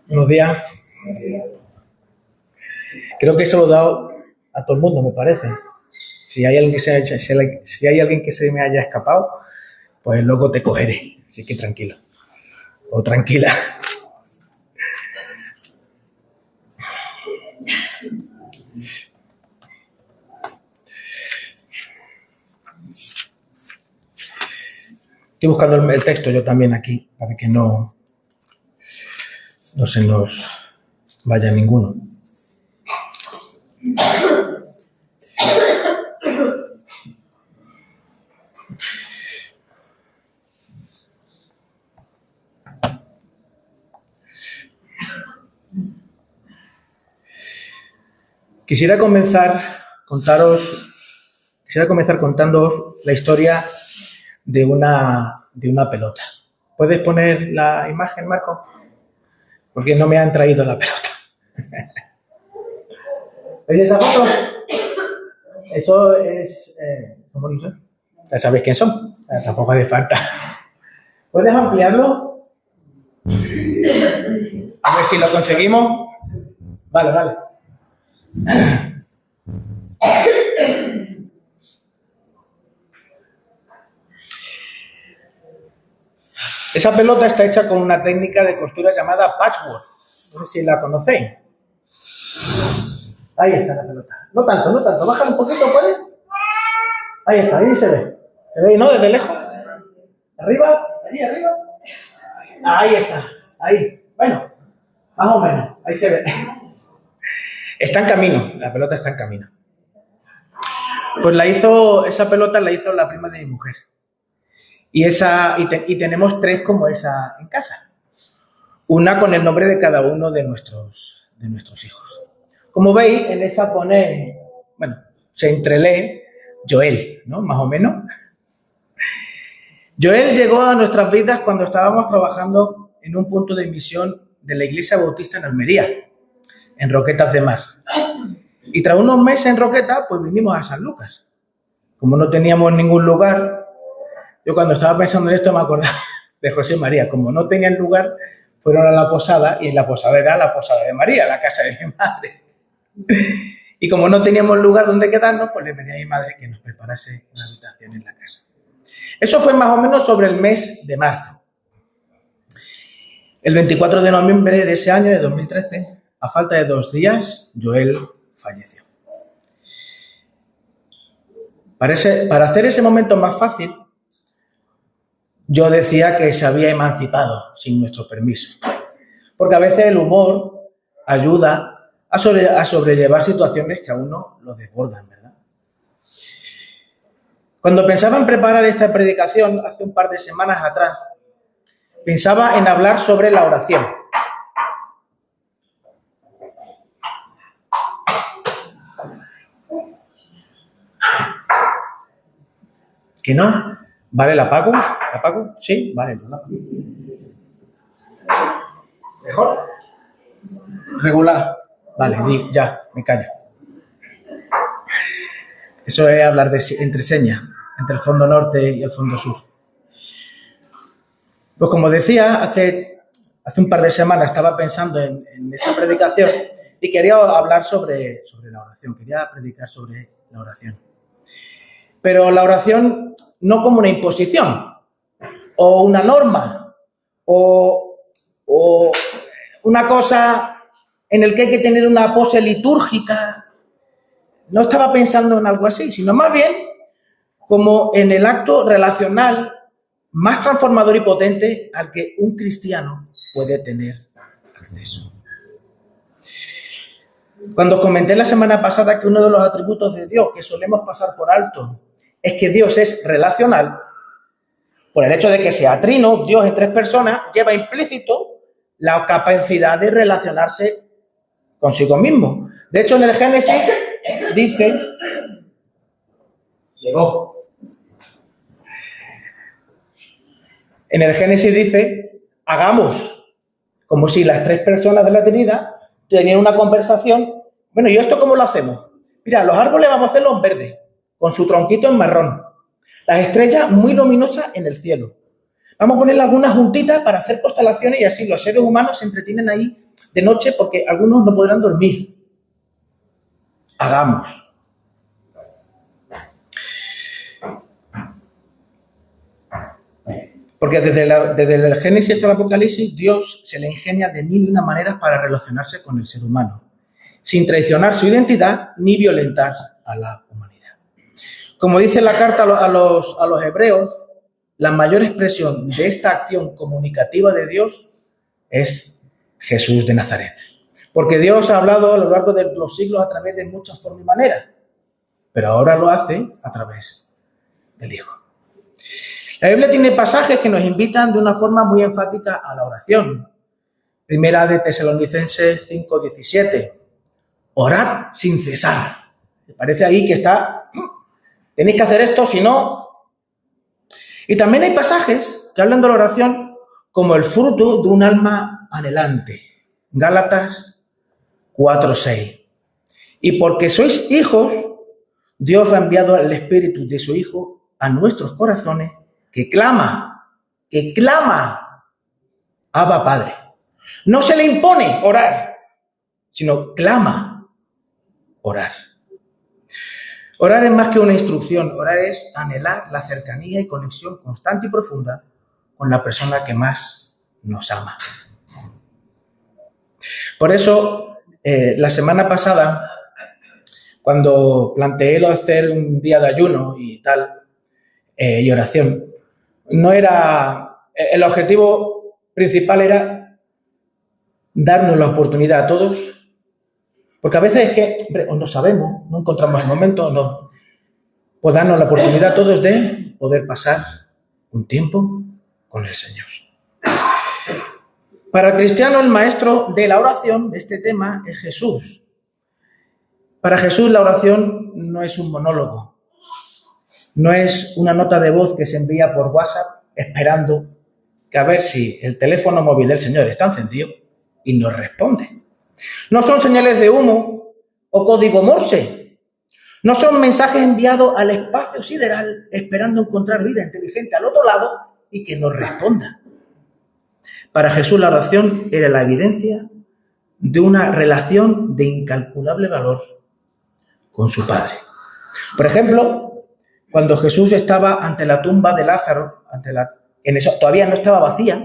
Buenos días. Creo que eso lo he dado a todo el mundo, me parece. Si hay alguien que se me haya escapado, pues luego te cogeré. Así que tranquilo. O tranquila. Estoy buscando el texto yo también aquí, para que no se nos vaya ninguno. Quisiera comenzar contándoos la historia de una pelota. ¿Puedes poner la imagen, Marco? Porque no me han traído la pelota. ¿Veis esa foto? Eso es... ¿cómo no sé? Ya sabéis quién son. Tampoco hace falta. ¿Puedes ampliarlo? A ver si lo conseguimos. Vale. Esa pelota está hecha con una técnica de costura llamada patchwork. No sé si la conocéis. Ahí está la pelota. No tanto. Baja un poquito, ¿puede? Ahí está, ahí se ve. ¿Se ve, no? Desde lejos. ¿Arriba? Allí, arriba. Ahí está. Ahí. Bueno, más o menos. Ahí se ve. Está en camino. La pelota está en camino. Pues esa pelota la hizo la prima de mi mujer. Y tenemos 3 como esa en casa. Una con el nombre de cada uno de nuestros hijos. Como veis, en esa pone, se entrelee Joel, ¿no? Más o menos. Joel llegó a nuestras vidas cuando estábamos trabajando en un punto de misión de la Iglesia Bautista en Almería, en Roquetas de Mar. Y tras unos meses en Roquetas, pues vinimos a San Lucas. Como no teníamos ningún lugar, yo cuando estaba pensando en esto me acordaba de José María. Como no tenían lugar, fueron a la posada, y en la posada era la posada de María, la casa de mi madre. Y como no teníamos lugar donde quedarnos, pues le pedí a mi madre que nos preparase una habitación en la casa. Eso fue más o menos sobre el mes de marzo. El 24 de noviembre de ese año, de 2013, a falta de 2 días, Joel falleció. Para hacer ese momento más fácil, yo decía que se había emancipado sin nuestro permiso. Porque a veces el humor ayuda a sobrellevar situaciones que a uno lo desbordan, ¿verdad? Cuando pensaba en preparar esta predicación, hace un par de semanas atrás, pensaba en hablar sobre la oración. ¿Que no? ¿Vale, la apago? ¿La apago? Sí, vale. No la apago. ¿Mejor? Regular. Vale, ya, me callo. Eso es hablar entre señas, entre el fondo norte y el fondo sur. Pues como decía, hace un par de semanas estaba pensando en esta predicación y quería hablar sobre la oración, quería predicar sobre la oración. Pero la oración no como una imposición, o una norma, o una cosa en el que hay que tener una pose litúrgica. No estaba pensando en algo así, sino más bien como en el acto relacional más transformador y potente al que un cristiano puede tener acceso. Cuando os comenté la semana pasada que uno de los atributos de Dios que solemos pasar por alto es que Dios es relacional, por el hecho de que sea trino, Dios en 3 personas, lleva implícito la capacidad de relacionarse consigo mismo. De hecho, en el Génesis dice... Llegó. En el Génesis dice, hagamos, como si las 3 personas de la Trinidad tenían una conversación. Bueno, ¿y esto cómo lo hacemos? Mira, los árboles vamos a hacerlos en verde, con su tronquito en marrón. Las estrellas muy luminosas en el cielo. Vamos a ponerle algunas juntitas para hacer constelaciones y así los seres humanos se entretienen ahí de noche porque algunos no podrán dormir. Hagamos. Porque desde el Génesis hasta el Apocalipsis, Dios se le ingenia de mil y una maneras para relacionarse con el ser humano, sin traicionar su identidad ni violentar a la humanidad. Como dice la carta a los hebreos, la mayor expresión de esta acción comunicativa de Dios es Jesús de Nazaret. Porque Dios ha hablado a lo largo de los siglos a través de muchas formas y maneras, pero ahora lo hace a través del Hijo. La Biblia tiene pasajes que nos invitan de una forma muy enfática a la oración. Primera de Tesalonicenses 5:17. Orad sin cesar. Me parece ahí que está, tenéis que hacer esto, si no. Y también hay pasajes que hablan de la oración como el fruto de un alma anhelante. Gálatas 4:6. Y porque sois hijos, Dios ha enviado el Espíritu de su Hijo a nuestros corazones, que clama, Abba Padre. No se le impone orar, sino clama orar. Orar es más que una instrucción, orar es anhelar la cercanía y conexión constante y profunda con la persona que más nos ama. Por eso, la semana pasada, cuando planteé lo de hacer un día de ayuno y tal, y oración, no era, el objetivo principal era darnos la oportunidad a todos, porque a veces es que, hombre, o no sabemos, no encontramos el momento, pues darnos la oportunidad a todos de poder pasar un tiempo con el Señor. Para el cristiano, el maestro de la oración de este tema es Jesús. Para Jesús la oración no es un monólogo, no es una nota de voz que se envía por WhatsApp esperando que a ver si el teléfono móvil del Señor está encendido y nos responde. No son señales de humo o código Morse. No son mensajes enviados al espacio sideral esperando encontrar vida inteligente al otro lado y que nos responda. Para Jesús la oración era la evidencia de una relación de incalculable valor con su Padre. Por ejemplo, cuando Jesús estaba ante la tumba de Lázaro, todavía no estaba vacía,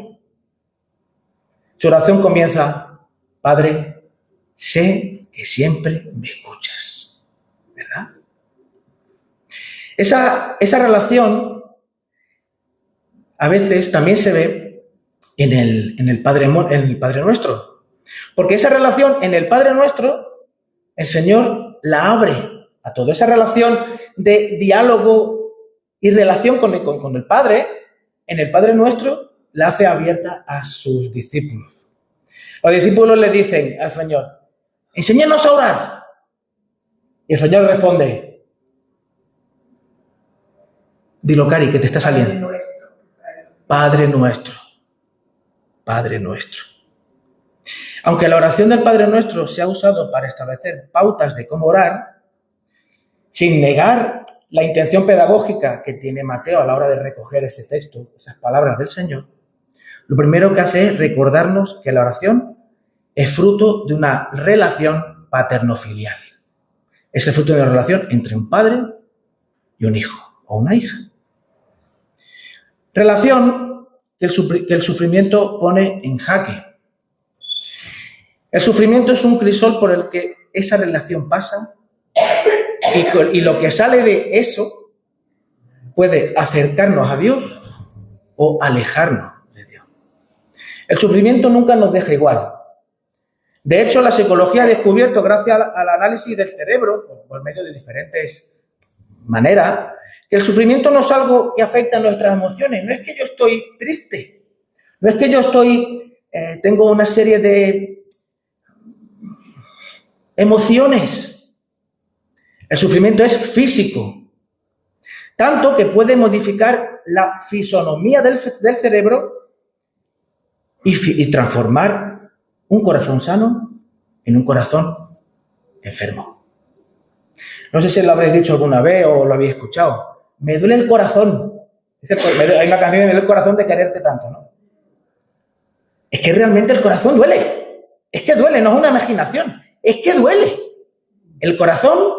su oración comienza: Padre, sé que siempre me escuchas, ¿verdad? Esa relación a veces también se ve en el Padre Nuestro. Porque esa relación en el Padre Nuestro, el Señor la abre a toda esa relación de diálogo y relación con el Padre. En el Padre Nuestro la hace abierta a sus discípulos. Los discípulos le dicen al Señor: enséñanos a orar. Y el Señor responde: dilo, Cari, que te está saliendo. Padre nuestro. Padre nuestro. Aunque la oración del Padre Nuestro se ha usado para establecer pautas de cómo orar, sin negar la intención pedagógica que tiene Mateo a la hora de recoger ese texto, esas palabras del Señor, lo primero que hace es recordarnos que la oración es fruto de una relación paterno-filial. Es el fruto de una relación entre un padre y un hijo o una hija. Relación que el sufrimiento pone en jaque. El sufrimiento es un crisol por el que esa relación pasa y lo que sale de eso puede acercarnos a Dios o alejarnos de Dios. El sufrimiento nunca nos deja igual. De hecho, la psicología ha descubierto, gracias al análisis del cerebro, por medio de diferentes maneras, que el sufrimiento no es algo que afecta a nuestras emociones. No es que yo estoy triste, no es que yo tengo una serie de emociones. El sufrimiento es físico, tanto que puede modificar la fisonomía del cerebro y transformar un corazón sano en un corazón enfermo. No sé si lo habréis dicho alguna vez o lo habéis escuchado, me duele el corazón. Hay una canción, me duele el corazón de quererte tanto, ¿no? Es que realmente el corazón duele. Es que duele, no es una imaginación. Es que duele. El corazón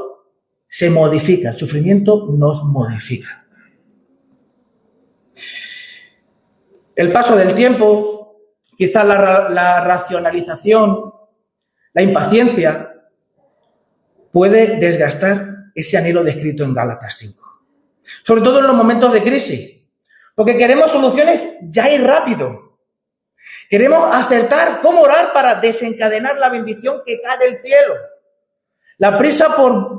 se modifica, el sufrimiento nos modifica. El paso del tiempo, quizás la racionalización, la impaciencia, puede desgastar ese anhelo descrito en Gálatas 5. Sobre todo en los momentos de crisis, porque queremos soluciones ya y rápido. Queremos acertar cómo orar para desencadenar la bendición que cae del cielo. La prisa por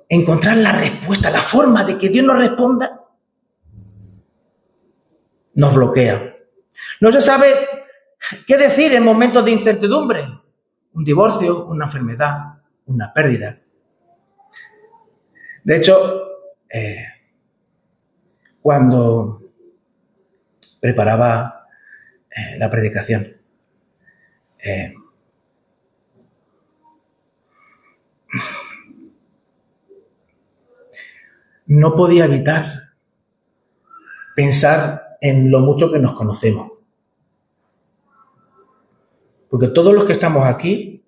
encontrar la respuesta, la forma de que Dios nos responda, nos bloquea. No se sabe qué decir en momentos de incertidumbre. Un divorcio, una enfermedad, una pérdida. De hecho, cuando preparaba la predicación, no podía evitar pensar en lo mucho que nos conocemos. Porque todos los que estamos aquí,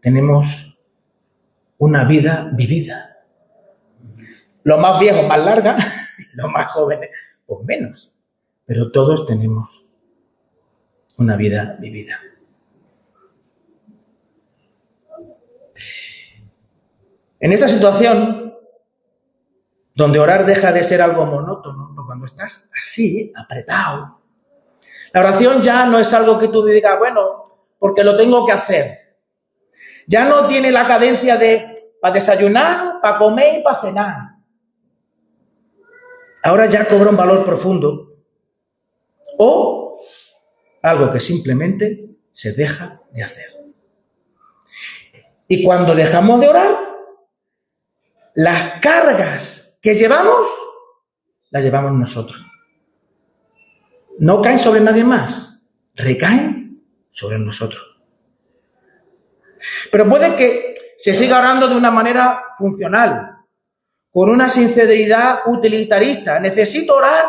tenemos una vida vivida. Los más viejos más larga, los más jóvenes pues menos. Pero todos tenemos una vida vivida. En esta situación, donde orar deja de ser algo monótono, cuando estás así, apretado, la oración ya no es algo que tú digas, bueno, porque lo tengo que hacer. Ya no tiene la cadencia de para desayunar, para comer y para cenar. Ahora ya cobra un valor profundo. O algo que simplemente se deja de hacer. Y cuando dejamos de orar, las cargas que llevamos, las llevamos nosotros. No caen sobre nadie más, recaen sobre nosotros. Pero puede que se siga orando de una manera funcional, con una sinceridad utilitarista. Necesito orar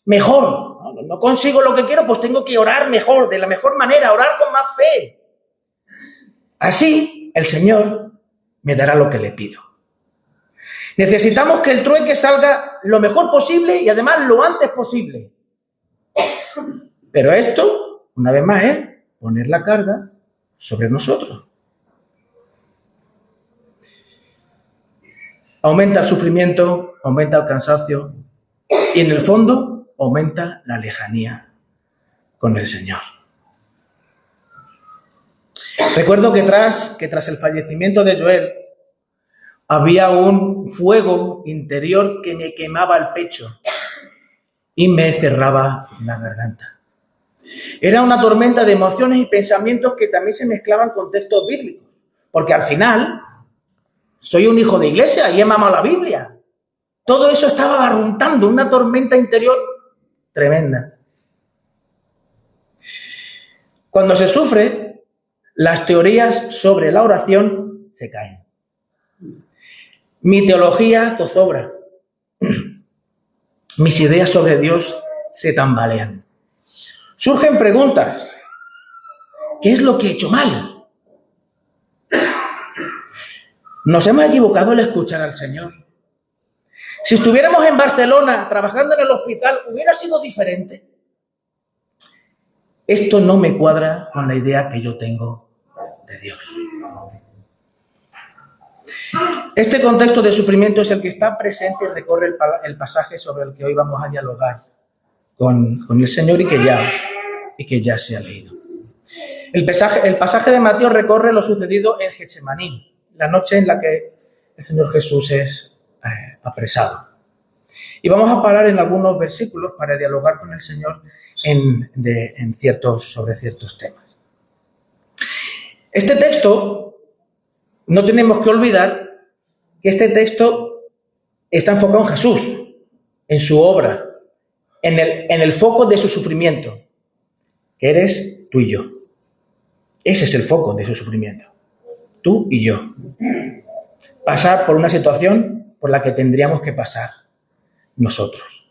mejor. No consigo lo que quiero, pues tengo que orar mejor, de la mejor manera, orar con más fe. Así el Señor me dará lo que le pido. Necesitamos que el trueque salga lo mejor posible y además lo antes posible. Pero esto, una vez más, es poner la carga sobre nosotros. Aumenta el sufrimiento, aumenta el cansancio y en el fondo aumenta la lejanía con el Señor. Recuerdo que tras el fallecimiento de Joel había un fuego interior que me quemaba el pecho y me cerraba la garganta. Era una tormenta de emociones y pensamientos que también se mezclaban con textos bíblicos, porque al final soy un hijo de iglesia y he mamado la Biblia. Todo eso estaba barruntando, una tormenta interior tremenda. Cuando se sufre, las teorías sobre la oración se caen. Mi teología zozobra. Mis ideas sobre Dios se tambalean. Surgen preguntas. ¿Qué es lo que he hecho mal? ¿Nos hemos equivocado al escuchar al Señor? Si estuviéramos en Barcelona trabajando en el hospital, ¿hubiera sido diferente? Esto no me cuadra con la idea que yo tengo de Dios. Este contexto de sufrimiento es el que está presente y recorre el pasaje sobre el que hoy vamos a dialogar con el Señor y que ya se ha leído. El pasaje de Mateo recorre lo sucedido en Getsemaní, la noche en la que el Señor Jesús es apresado. Y vamos a parar en algunos versículos para dialogar con el Señor sobre ciertos temas. Este texto, no tenemos que olvidar que este texto está enfocado en Jesús, en su obra, en el foco de su sufrimiento, que eres tú y yo. Ese es el foco de su sufrimiento, tú y yo. pasar por una situación por la que tendríamos que pasar nosotros.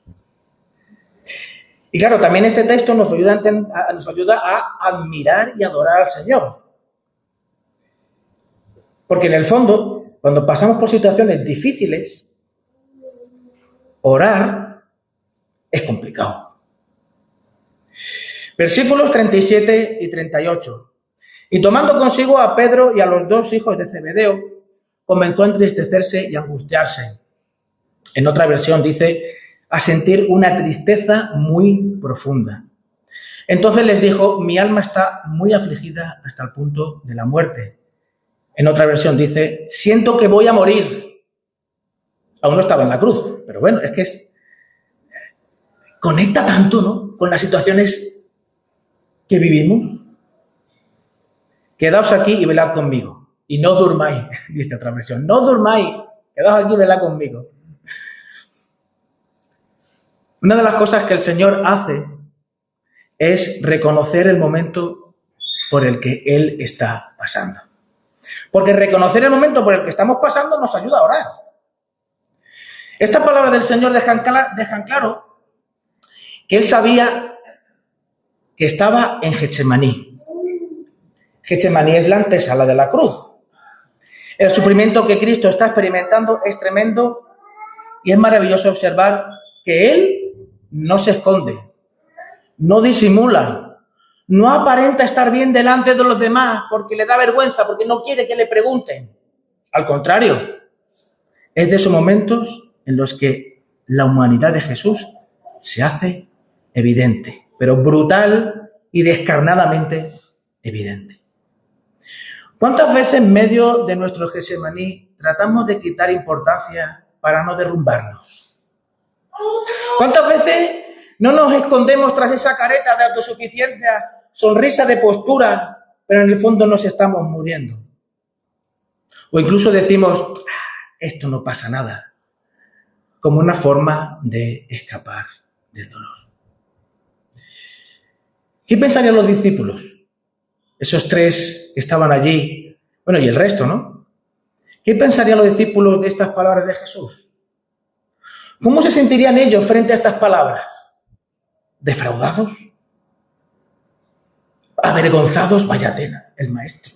Y claro, también este texto nos ayuda a admirar y adorar al Señor. Porque en el fondo, cuando pasamos por situaciones difíciles, orar es complicado. Versículos 37 y 38. Y tomando consigo a Pedro y a los 2 hijos de Zebedeo, comenzó a entristecerse y a angustiarse. En otra versión dice, a sentir una tristeza muy profunda. Entonces les dijo, mi alma está muy afligida hasta el punto de la muerte. En otra versión dice, siento que voy a morir. Aún no estaba en la cruz, pero bueno, es que conecta tanto, ¿no?, con las situaciones que vivimos. Quedaos aquí y velad conmigo. Y no durmáis, dice otra versión. No durmáis, quedaos aquí y velad conmigo. Una de las cosas que el Señor hace es reconocer el momento por el que Él está pasando. Porque reconocer el momento por el que estamos pasando nos ayuda a orar. Estas palabras del Señor dejan claro que Él sabía que estaba en Getsemaní. Getsemaní es la antesala de la cruz. El sufrimiento que Cristo está experimentando es tremendo y es maravilloso observar que Él no se esconde, no disimula, no aparenta estar bien delante de los demás porque le da vergüenza, porque no quiere que le pregunten. Al contrario, es de esos momentos en los que la humanidad de Jesús se hace evidente, pero brutal y descarnadamente evidente. ¿Cuántas veces en medio de nuestro Getsemaní tratamos de quitar importancia para no derrumbarnos? ¿Cuántas veces no nos escondemos tras esa careta de autosuficiencia, sonrisa de postura, pero en el fondo nos estamos muriendo? O incluso decimos, esto no pasa nada, como una forma de escapar del dolor. ¿Qué pensarían los discípulos? Esos 3 que estaban allí, bueno, y el resto, ¿no? ¿Qué pensarían los discípulos de estas palabras de Jesús? ¿Cómo se sentirían ellos frente a estas palabras? ¿Defraudados? ¿Avergonzados? Vaya tela, el maestro.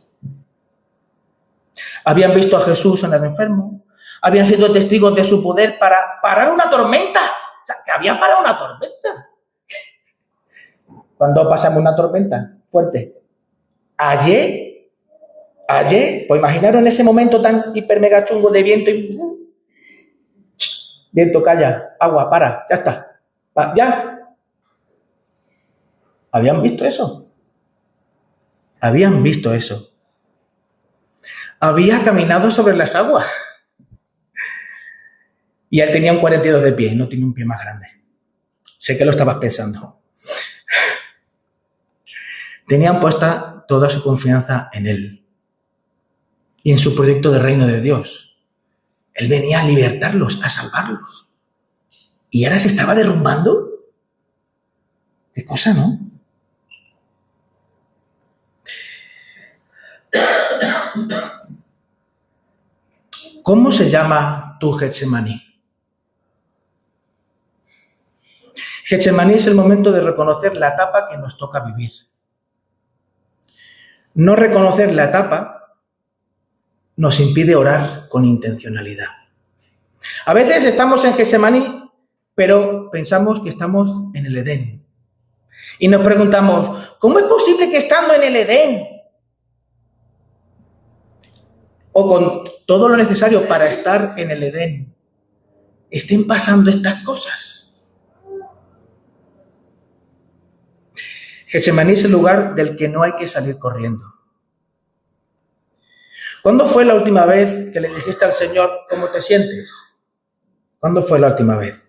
Habían visto a Jesús sanar enfermo, habían sido testigos de su poder para parar una tormenta. O sea, que había parado una tormenta. ¿Cuándo pasamos una tormenta fuerte? Ayer, pues imaginaron ese momento tan hiper mega chungo de viento y... Viento, calla, agua, para, ya está, ya. ¿Habían visto eso? Habían visto eso. Había caminado sobre las aguas. Y él tenía un 42 de pie, no tiene un pie más grande. Sé que lo estabas pensando. Tenían puesta toda su confianza en él y en su proyecto de reino de Dios. Él venía a libertarlos, a salvarlos. ¿Y ahora se estaba derrumbando? ¿Qué cosa, no? ¿Cómo se llama tu Getsemaní? Getsemaní es el momento de reconocer la etapa que nos toca vivir. No reconocer la etapa nos impide orar con intencionalidad. A veces estamos en Getsemaní, pero pensamos que estamos en el Edén. Y nos preguntamos, ¿cómo es posible que estando en el Edén, o con todo lo necesario para estar en el Edén, estén pasando estas cosas? Getsemaní es el lugar del que no hay que salir corriendo. ¿Cuándo fue la última vez que le dijiste al Señor cómo te sientes? ¿Cuándo fue la última vez?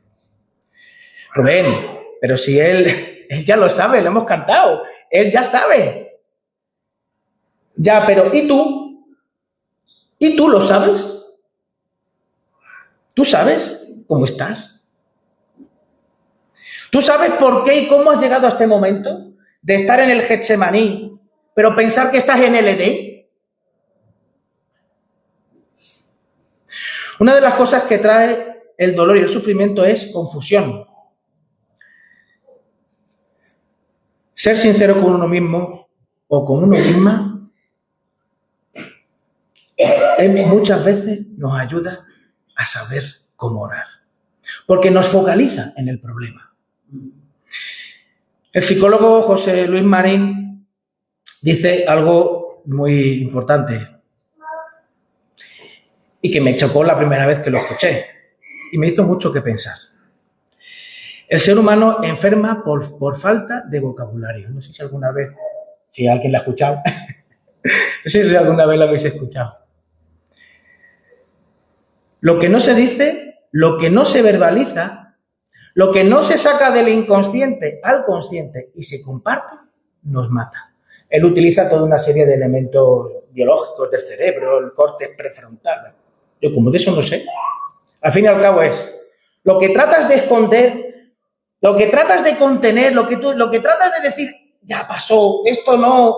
Rubén, pero si Él ya lo sabe, lo hemos cantado. Él ya sabe. Ya, pero ¿y tú? ¿Y tú lo sabes? ¿Tú sabes cómo estás? ¿Tú sabes por qué y cómo has llegado a este momento de estar en el Getsemaní, pero pensar que estás en el Edén? Una de las cosas que trae el dolor y el sufrimiento es confusión. Ser sincero con uno mismo o con uno misma muchas veces nos ayuda a saber cómo orar, porque nos focaliza en el problema. El psicólogo José Luis Marín dice algo muy importante y que me chocó la primera vez que lo escuché y me hizo mucho que pensar. El ser humano enferma por falta de vocabulario. No sé si alguna vez, si alguien la ha escuchado, no sé si alguna vez la habéis escuchado. Lo que no se dice, lo que no se verbaliza, lo que no se saca del inconsciente al consciente y se comparte, nos mata. Él utiliza toda una serie de elementos biológicos del cerebro, el córtex prefrontal. Yo como de eso no sé. Al fin y al cabo es lo que tratas de esconder, lo que tratas de contener, lo que tratas de decir, ya pasó, esto no,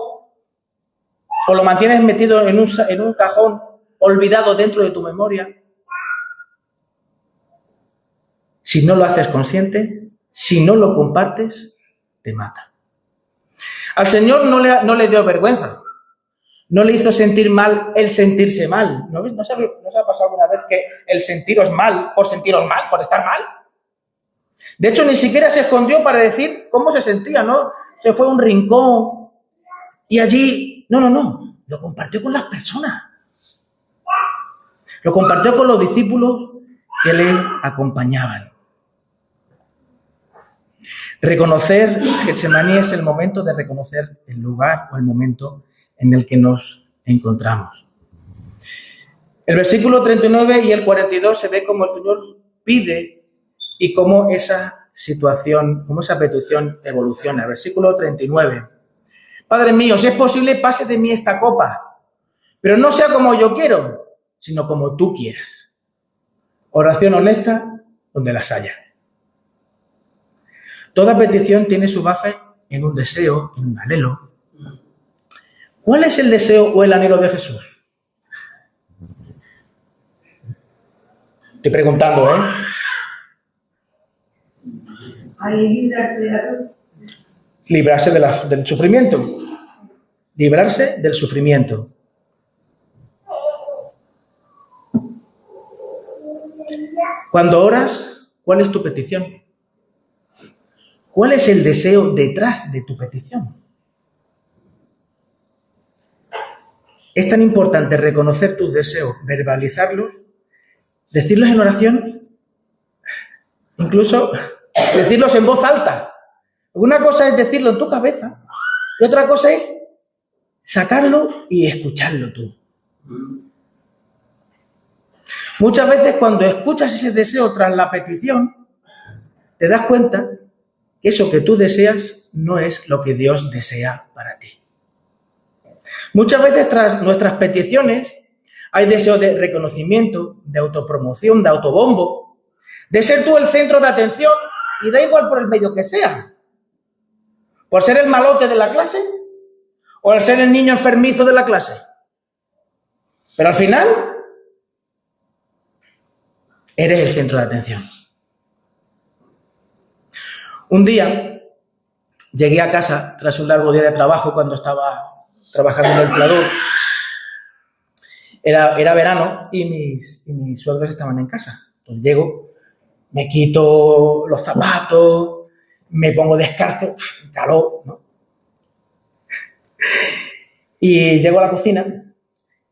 o lo mantienes metido en un cajón olvidado dentro de tu memoria. Si no lo haces consciente, si no lo compartes, te mata. Al Señor no le dio vergüenza. No le hizo sentir mal el sentirse mal. ¿No se ha pasado alguna vez que el sentiros mal, por estar mal? De hecho, ni siquiera se escondió para decir cómo se sentía, ¿no? Se fue a un rincón y allí... No. Lo compartió con las personas. Lo compartió con los discípulos que le acompañaban. Reconocer Getsemaní es el momento de reconocer el lugar o el momento en el que nos encontramos. El versículo 39 y el 42 se ve cómo el Señor pide y cómo esa situación, cómo esa petición evoluciona. El versículo 39. Padre mío, si es posible, pase de mí esta copa, pero no sea como yo quiero, sino como tú quieras. Oración honesta donde las haya. Toda petición tiene su base en un deseo, en un anhelo. ¿Cuál es el deseo o el anhelo de Jesús? Estoy preguntando, ¿eh? Librarse del sufrimiento. Librarse del sufrimiento. Cuando oras, ¿cuál es tu petición? ¿Cuál es el deseo detrás de tu petición? Es tan importante reconocer tus deseos, verbalizarlos, decirlos en oración, incluso decirlos en voz alta. Una cosa es decirlo en tu cabeza y otra cosa es sacarlo y escucharlo tú. Muchas veces cuando escuchas ese deseo tras la petición, te das cuenta que eso que tú deseas no es lo que Dios desea para ti. Muchas veces tras nuestras peticiones hay deseo de reconocimiento, de autopromoción, de autobombo, de ser tú el centro de atención y da igual por el medio que sea. Por ser el malote de la clase o el ser el niño enfermizo de la clase. Pero al final eres el centro de atención. Un día llegué a casa tras un largo día de trabajo cuando estaba trabajando en el Plador. Era verano y mis suegros estaban en casa. Entonces llego, me quito los zapatos, me pongo descalzo, calor, ¿no? Y llego a la cocina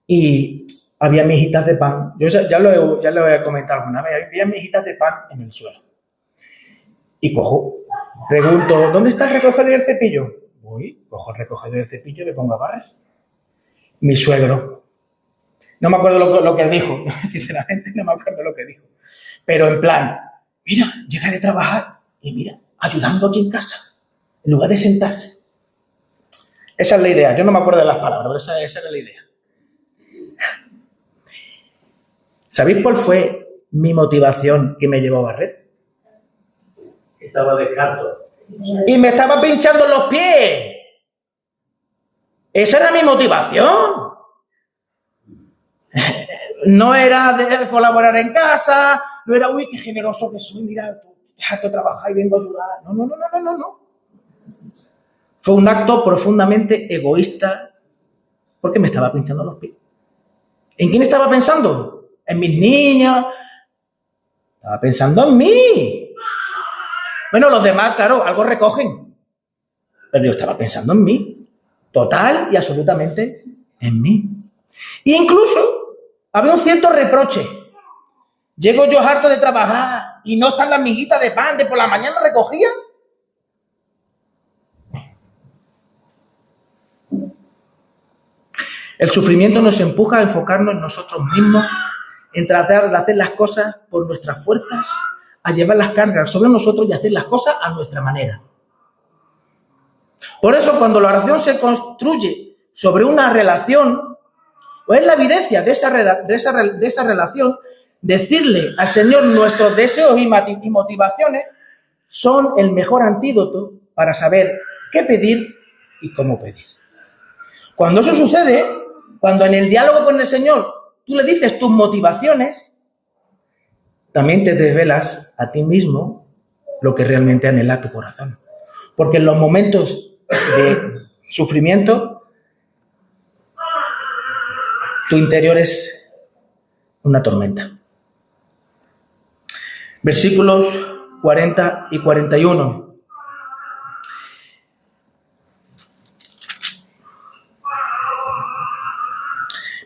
y había mijitas de pan. Yo ya lo he comentado alguna vez. Había mijitas de pan en el suelo. Y pregunto, ¿dónde está el recogedor y el cepillo? Voy, cojo el recogedor y el cepillo y me pongo a barrer. Mi suegro. No me acuerdo lo que dijo. Sinceramente no me acuerdo lo que dijo. Pero en plan, mira, llega de trabajar y mira, ayudando aquí en casa, en lugar de sentarse. Esa es la idea. Yo no me acuerdo de las palabras, pero esa era la idea. ¿Sabéis cuál fue mi motivación que me llevó a barrer? Estaba descalzo. Y me estaba pinchando los pies. Esa era mi motivación. No era de colaborar en casa, no era, uy, qué generoso que soy, mira, deja de trabajar y vengo a ayudar. No. Fue un acto profundamente egoísta porque me estaba pinchando los pies. ¿En quién estaba pensando? En mis niños. Estaba pensando en mí. Bueno, los demás, claro, algo recogen. Pero yo estaba pensando en mí. Total y absolutamente en mí. E incluso había un cierto reproche. Llego yo harto de trabajar y no están las miguitas de pan de por la mañana recogía. El sufrimiento nos empuja a enfocarnos en nosotros mismos, en tratar de hacer las cosas por nuestras fuerzas, a llevar las cargas sobre nosotros y hacer las cosas a nuestra manera. Por eso, cuando la oración se construye sobre una relación, o es la evidencia de esa relación, decirle al Señor nuestros deseos y motivaciones son el mejor antídoto para saber qué pedir y cómo pedir. Cuando eso sucede, cuando en el diálogo con el Señor tú le dices tus motivaciones, también te desvelas a ti mismo lo que realmente anhela tu corazón. Porque en los momentos de sufrimiento, tu interior es una tormenta. Versículos 40 y 41.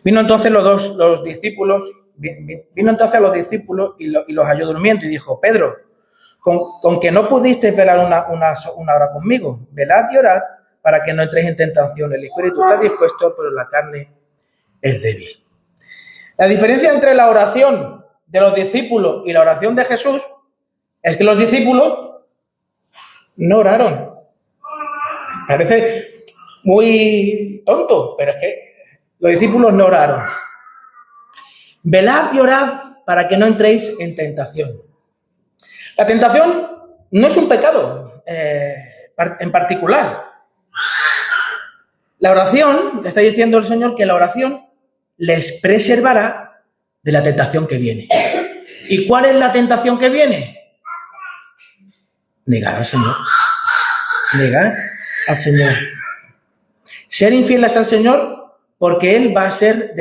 Vino entonces los discípulos y los halló durmiendo y dijo: Pedro, con que no pudiste velar una hora conmigo, velad y orad para que no entréis en tentación. El espíritu está dispuesto, pero la carne es débil. La diferencia entre la oración de los discípulos y la oración de Jesús es que los discípulos no oraron. Parece muy tonto, pero es que los discípulos no oraron. Velad y orad para que no entréis en tentación. La tentación no es un pecado en particular. La oración, le está diciendo el Señor que la oración les preservará de la tentación que viene. ¿Y cuál es la tentación que viene? Negar al Señor. Negar al Señor. Ser infieles al Señor porque Él va a ser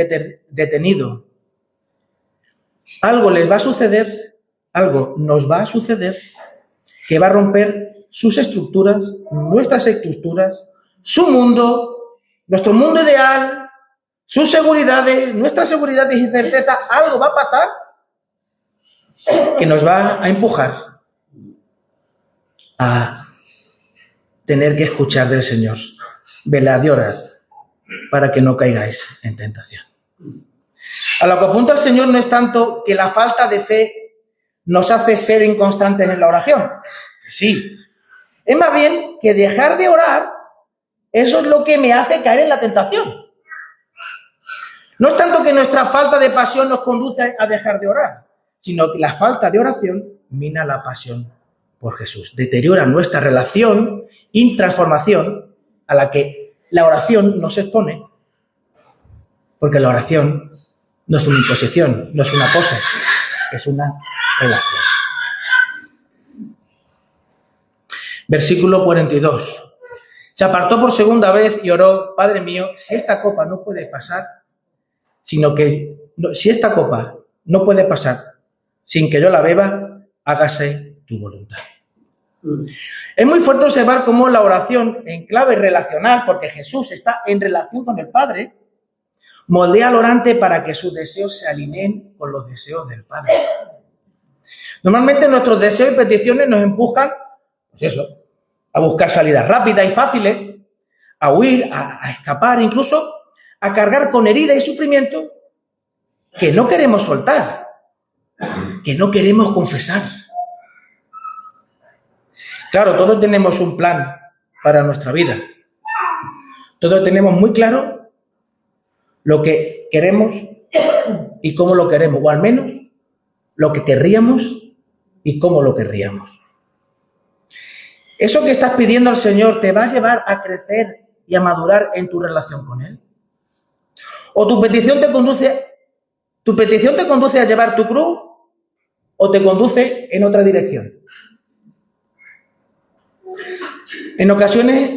detenido. Algo les va a suceder, algo nos va a suceder que va a romper sus estructuras, nuestras estructuras, su mundo, nuestro mundo ideal, sus seguridades, nuestras seguridades y certeza. Algo va a pasar que nos va a empujar a tener que escuchar del Señor. Velad y orad para que no caigáis en tentación. A lo que apunta el Señor no es tanto que la falta de fe nos hace ser inconstantes en la oración. Sí. Es más bien que dejar de orar, eso es lo que me hace caer en la tentación. No es tanto que nuestra falta de pasión nos conduce a dejar de orar, sino que la falta de oración mina la pasión por Jesús. Deteriora nuestra relación y transformación a la que la oración nos expone, porque la oración no es una imposición, no es una pose, es una relación. Versículo 42. Se apartó por segunda vez y oró: Padre mío, si esta copa no puede pasar sin que yo la beba, hágase tu voluntad. Es muy fuerte observar cómo la oración en clave relacional, porque Jesús está en relación con el Padre, moldea al orante para que sus deseos se alineen con los deseos del Padre. Normalmente nuestros deseos y peticiones nos empujan, a buscar salidas rápidas y fáciles, a huir, a escapar, incluso a cargar con heridas y sufrimiento que no queremos soltar, que no queremos confesar. Claro, todos tenemos un plan para nuestra vida. Todos tenemos muy claro lo que queremos y cómo lo queremos, o al menos lo que querríamos y cómo lo querríamos. ¿Eso que estás pidiendo al Señor te va a llevar a crecer y a madurar en tu relación con Él? ¿O tu petición te conduce ¿Tu petición te conduce a llevar tu cruz o te conduce en otra dirección? En ocasiones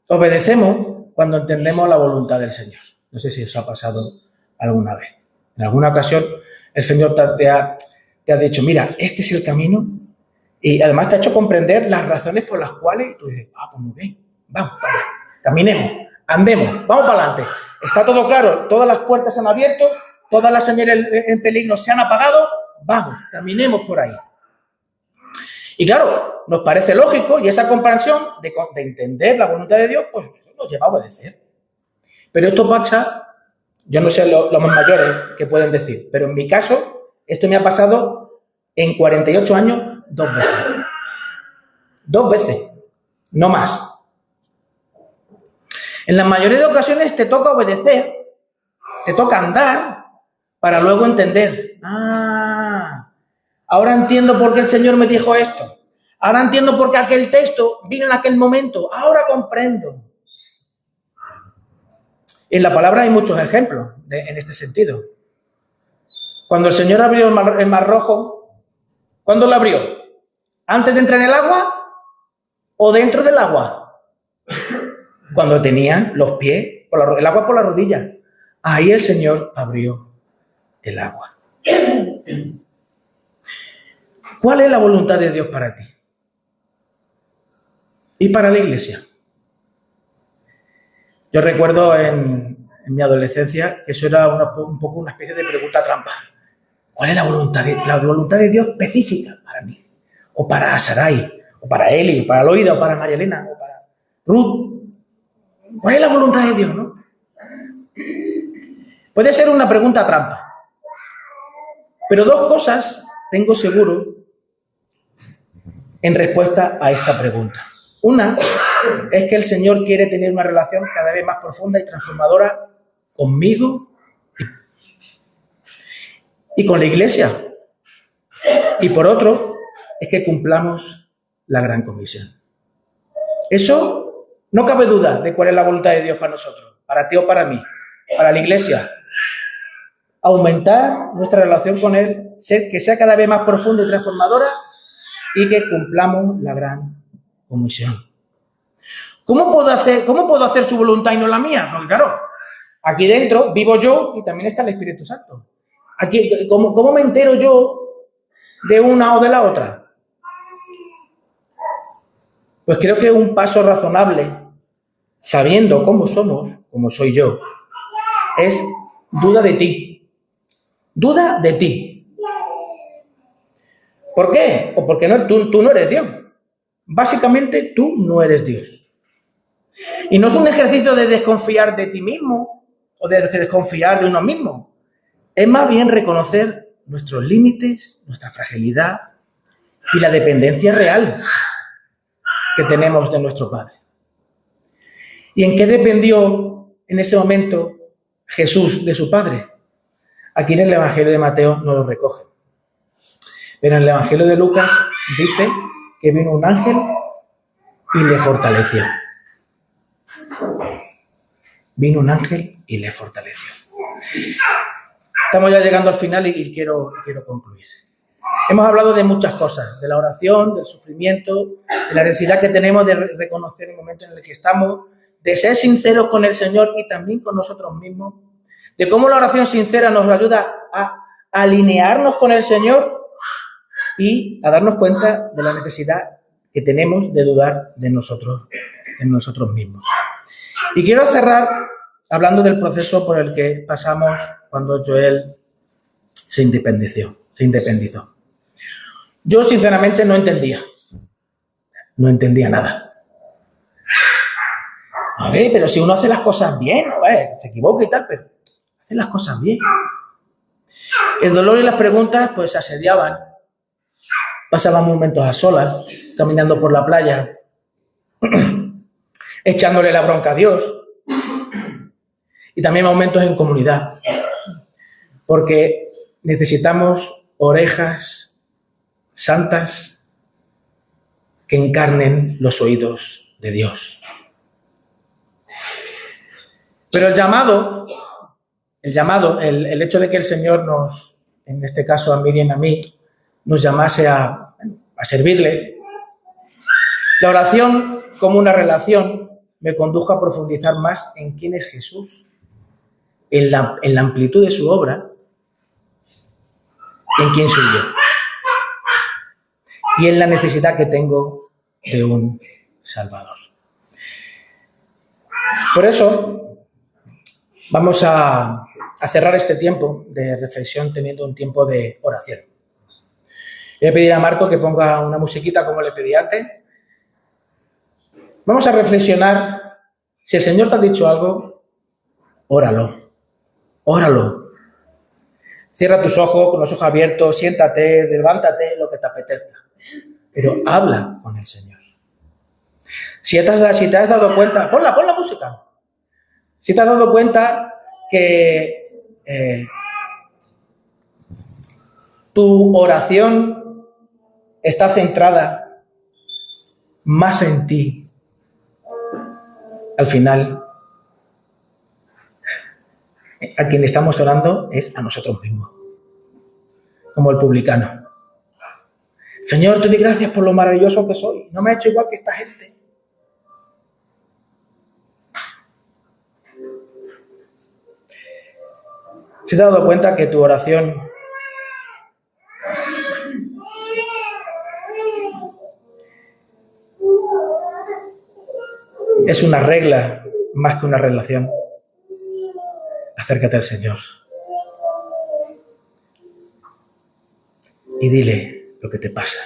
obedecemos cuando entendemos la voluntad del Señor. No sé si os ha pasado alguna vez. En alguna ocasión el Señor te ha dicho, mira, este es el camino, y además te ha hecho comprender las razones por las cuales tú dices, pues muy bien, vamos, caminemos, andemos, vamos para adelante. Está todo claro, todas las puertas se han abierto, todas las señales en peligro se han apagado, vamos, caminemos por ahí. Y claro, nos parece lógico y esa comprensión de entender la voluntad de Dios, pues eso nos lleva a obedecer. Pero esto pasa, yo no sé los más mayores que pueden decir, pero en mi caso, esto me ha pasado en 48 años 2 veces. 2 veces, no más. En la mayoría de ocasiones te toca obedecer, te toca andar para luego entender. Ahora entiendo por qué el Señor me dijo esto. Ahora entiendo por qué aquel texto vino en aquel momento. Ahora comprendo. En la palabra hay muchos ejemplos en este sentido. Cuando el Señor abrió el mar Rojo, ¿cuándo lo abrió? ¿Antes de entrar en el agua o dentro del agua? Cuando tenían los pies, el agua por la rodilla. Ahí el Señor abrió el agua. ¿Cuál es la voluntad de Dios para ti? Y para la iglesia. Yo recuerdo en mi adolescencia que eso era un poco una especie de pregunta trampa. ¿Cuál es la voluntad de Dios específica para mí? O para Sarai, o para Eli, o para Loida, o para María Elena, o para Ruth. ¿Cuál es la voluntad de Dios, no? Puede ser una pregunta trampa. Pero 2 cosas tengo seguro en respuesta a esta pregunta. Una es que el Señor quiere tener una relación cada vez más profunda y transformadora conmigo y con la iglesia. Y por otro, es que cumplamos la gran comisión. Eso no cabe duda de cuál es la voluntad de Dios para nosotros, para ti o para mí, para la iglesia. Aumentar nuestra relación con Él, que sea cada vez más profunda y transformadora y que cumplamos la gran comisión. ¿Cómo puedo hacer su voluntad y no la mía? Porque claro, aquí dentro vivo yo y también está el Espíritu Santo. Aquí, ¿cómo me entero yo de una o de la otra? Pues creo que un paso razonable, sabiendo cómo somos, como soy yo, es duda de ti. Duda de ti. ¿Por qué? O porque tú no eres Dios. Básicamente, tú no eres Dios. Y no es un ejercicio de desconfiar de ti mismo o de desconfiar de uno mismo. Es más bien reconocer nuestros límites, nuestra fragilidad y la dependencia real que tenemos de nuestro Padre. ¿Y en qué dependió en ese momento Jesús de su Padre? Aquí en el Evangelio de Mateo no lo recoge. Pero en el Evangelio de Lucas dice que vino un ángel y le fortaleció. Vino un ángel y le fortaleció. Estamos ya llegando al final y quiero concluir. Hemos hablado de muchas cosas, de la oración, del sufrimiento, de la necesidad que tenemos de reconocer el momento en el que estamos, de ser sinceros con el Señor y también con nosotros mismos, de cómo la oración sincera nos ayuda a alinearnos con el Señor y a darnos cuenta de la necesidad que tenemos de dudar de nosotros mismos. Y quiero cerrar hablando del proceso por el que pasamos cuando Joel se independizó. Yo, sinceramente, no entendía nada. A ver, pero si uno hace las cosas bien, se equivoca y tal, pero hace las cosas bien. El dolor y las preguntas, pues, asediaban. Pasaban momentos a solas, caminando por la playa, echándole la bronca a Dios. Y también momentos en comunidad. Porque necesitamos orejas santas que encarnen los oídos de Dios. Pero el llamado el llamado, el hecho de que el Señor nos, en este caso a Miriam y a mí, nos llamase a servirle. La oración como una relación me condujo a profundizar más en quién es Jesús, en la amplitud de su obra, en quién soy yo y en la necesidad que tengo de un Salvador. Por eso vamos a cerrar este tiempo de reflexión teniendo un tiempo de oración. Voy a pedir a Marco que ponga una musiquita como le pedí antes. Vamos a reflexionar. Si el Señor te ha dicho algo, óralo. Óralo. Cierra tus ojos, con los ojos abiertos, siéntate, levántate, lo que te apetezca. Pero habla con el Señor. Si te has dado cuenta, pon la música. Si te has dado cuenta que tu oración está centrada más en ti, al final, a quien estamos orando es a nosotros mismos, como el publicano. Señor, te doy gracias por lo maravilloso que soy. No me ha hecho igual que esta gente. ¿Se te has dado cuenta que tu oración es una regla más que una relación? Acércate al Señor y dile lo que te pasa.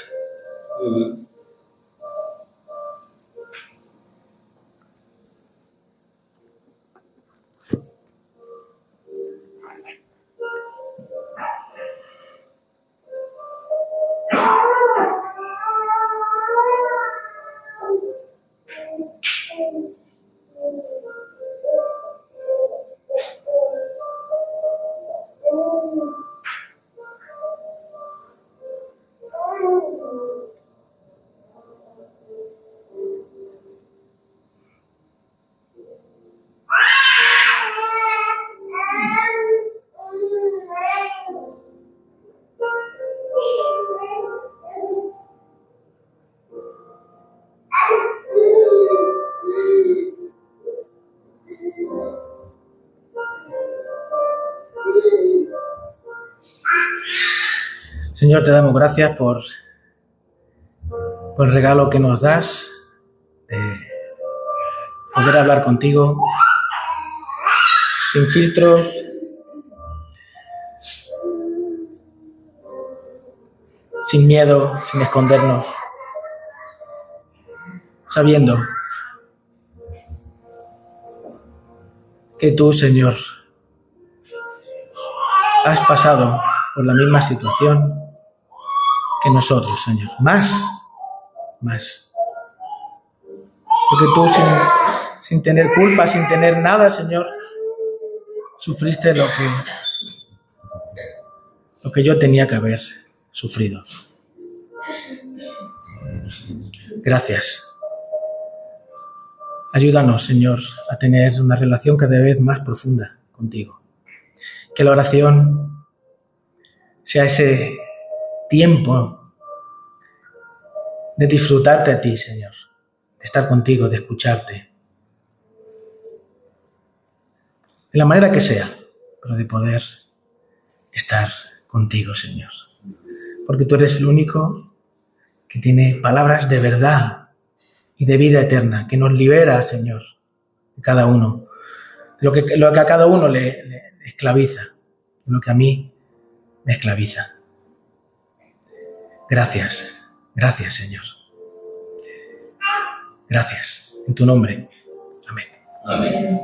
Señor, te damos gracias por el regalo que nos das de poder hablar contigo sin filtros, sin miedo, sin escondernos, sabiendo que tú, Señor, has pasado por la misma situación que nosotros, Señor. Más. Porque tú, sin tener culpa, sin tener nada, Señor, sufriste lo que yo tenía que haber sufrido. Gracias. Ayúdanos, Señor, a tener una relación cada vez más profunda contigo. Que la oración sea ese tiempo de disfrutarte a ti, Señor, de estar contigo, de escucharte, de la manera que sea, pero de poder estar contigo, Señor. Porque tú eres el único que tiene palabras de verdad y de vida eterna, que nos libera, Señor, de cada uno, lo que a cada uno le esclaviza, lo que a mí me esclaviza. Gracias, Señor. Gracias. En tu nombre. Amén. Amén.